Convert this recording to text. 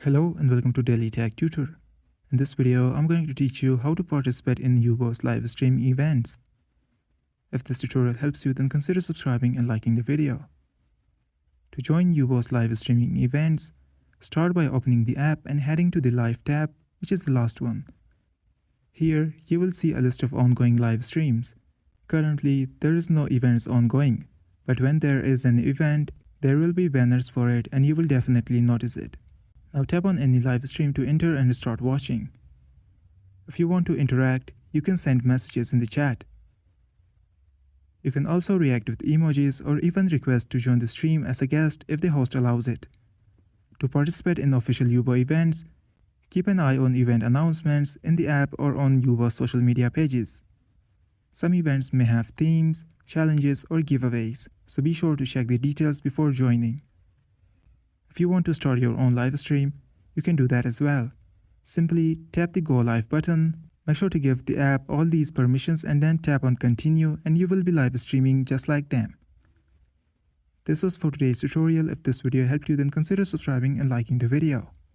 Hello and welcome to Daily Tech Tutor. In this video, I'm going to teach you how to participate in Yubo's live stream events. If this tutorial helps you, then consider subscribing and liking the video. To join Yubo's live streaming events, start by opening the app and heading to the Live tab, which is the last one. Here, you will see a list of ongoing live streams. Currently, there is no events ongoing, but when there is an event, there will be banners for it and you will definitely notice it. Now tap on any live stream to enter and start watching. If you want to interact, you can send messages in the chat. You can also react with emojis or even request to join the stream as a guest if the host allows it. To participate in official Yubo events, keep an eye on event announcements in the app or on Yubo's social media pages. Some events may have themes, challenges, or giveaways, so be sure to check the details before joining. If you want to start your own live stream, you can do that as well. Simply tap the Go Live button, make sure to give the app all these permissions and then tap on Continue and you will be live streaming just like them. This was for today's tutorial. If this video helped you, then consider subscribing and liking the video.